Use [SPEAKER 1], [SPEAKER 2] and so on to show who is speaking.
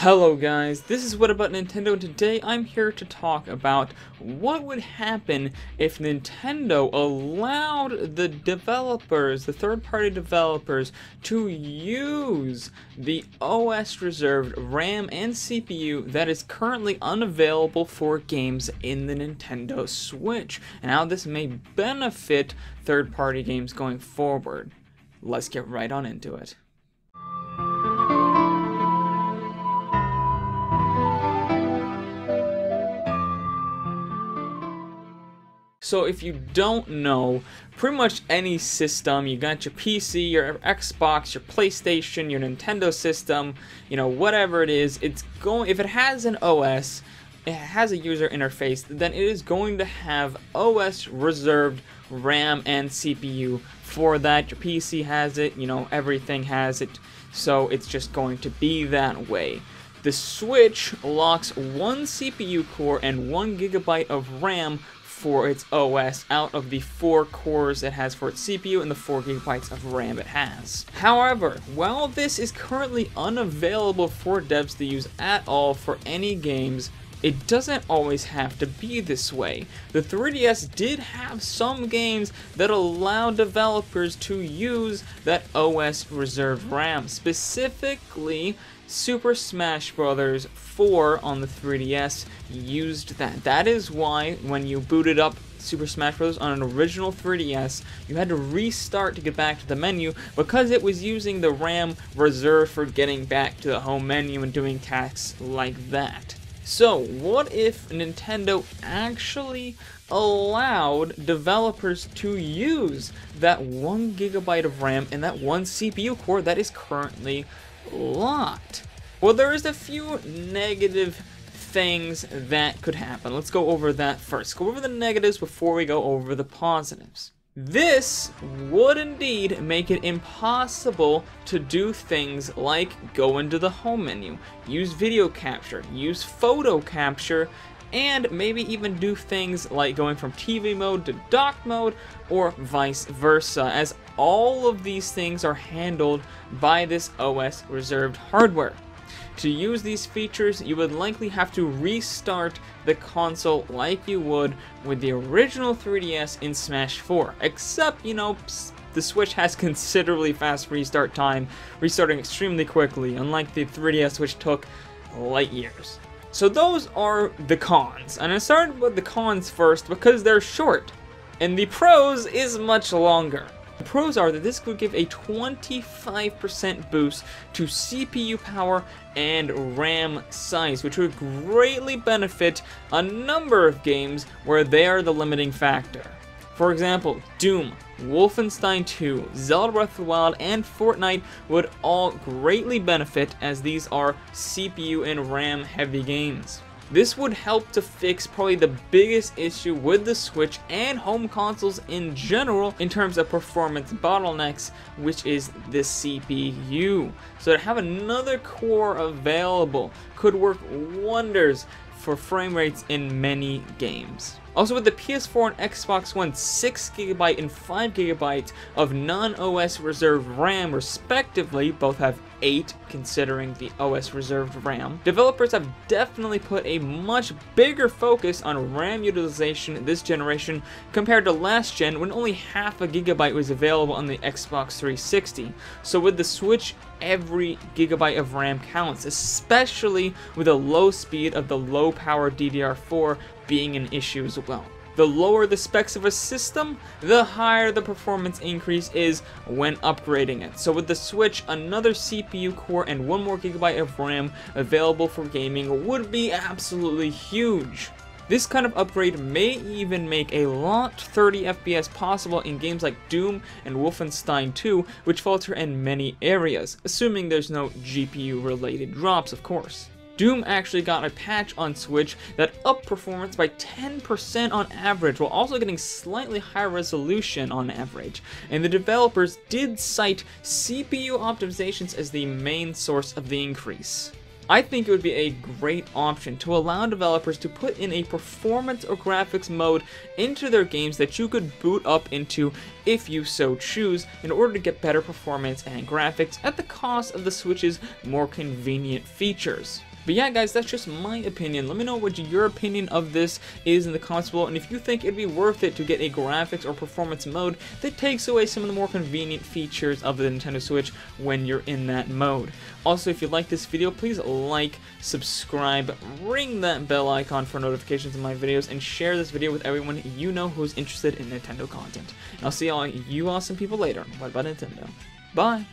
[SPEAKER 1] Hello guys, this is What About Nintendo, and today I'm here to talk about what would happen if Nintendo allowed the developers, the third-party developers, to use the OS reserved RAM and CPU that is currently unavailable for games in the Nintendo Switch, and how this may benefit third-party games going forward. Let's get right on into it. So if you don't know, pretty much any system, you got your PC, your Xbox, your PlayStation, your Nintendo system, you know, whatever it is, it's going, if it has an OS, it has a user interface, then it is going to have OS reserved RAM and CPU for that. Your PC has it, you know, everything has it, so it's just going to be that way. The Switch locks one CPU core and 1 GB of RAM for its OS out of the 4 cores it has for its CPU and the 4 GB of RAM it has. However, while this is currently unavailable for devs to use at all for any games, it doesn't always have to be this way. The 3DS did have some games that allow developers to use that OS reserved RAM. Specifically, Super Smash Bros. 4 on the 3DS used that. That is why when you booted up Super Smash Bros. On an original 3DS, you had to restart to get back to the menu because it was using the RAM reserved for getting back to the home menu and doing tasks like that. So, what if Nintendo actually allowed developers to use that 1 GB of RAM and that 1 CPU core that is currently locked? Well, there is a few negative things that could happen. Let's go over that first. Go over the negatives before we go over the positives. This would indeed make it impossible to do things like go into the home menu, use video capture, use photo capture, and maybe even do things like going from TV mode to dock mode or vice versa, as all of these things are handled by this OS reserved hardware. To use these features, you would likely have to restart the console like you would with the original 3DS in Smash 4, except, you know, the Switch has considerably fast restart time, restarting extremely quickly, unlike the 3DS, which took light years. So those are the cons, and I started with the cons first because they're short, and the pros is much longer. The pros are that this could give a 25% boost to CPU power and RAM size, which would greatly benefit a number of games where they are the limiting factor. For example, Doom, Wolfenstein 2, Zelda Breath of the Wild, and Fortnite would all greatly benefit, as these are CPU and RAM heavy games. This would help to fix probably the biggest issue with the Switch and home consoles in general in terms of performance bottlenecks, which is the CPU. So to have another core available could work wonders for frame rates in many games. Also, with the PS4 and Xbox One 6 GB and 5 GB of non-OS reserved RAM respectively, both have 8 considering the OS reserved RAM, developers have definitely put a much bigger focus on RAM utilization this generation compared to last gen when only half a gigabyte was available on the Xbox 360. So with the Switch, every gigabyte of RAM counts, especially with the low speed of the low power DDR4 being an issue as well. The lower the specs of a system, the higher the performance increase is when upgrading it. So with the Switch, another CPU core and 1 more gigabyte of RAM available for gaming would be absolutely huge. This kind of upgrade may even make a locked 30 FPS possible in games like Doom and Wolfenstein 2, which falter in many areas, assuming there's no GPU related drops, of course. Doom actually got a patch on Switch that upped performance by 10% on average, while also getting slightly higher resolution on average, and the developers did cite CPU optimizations as the main source of the increase. I think it would be a great option to allow developers to put in a performance or graphics mode into their games that you could boot up into if you so choose, in order to get better performance and graphics at the cost of the Switch's more convenient features. But yeah, guys, that's just my opinion. Let me know what your opinion of this is in the comments below, and if you think it'd be worth it to get a graphics or performance mode that takes away some of the more convenient features of the Nintendo Switch when you're in that mode. Also, if you like this video, please like, subscribe, ring that bell icon for notifications of my videos, and share this video with everyone you know who's interested in Nintendo content. And I'll see all you awesome people later. Bye bye, Nintendo. Bye.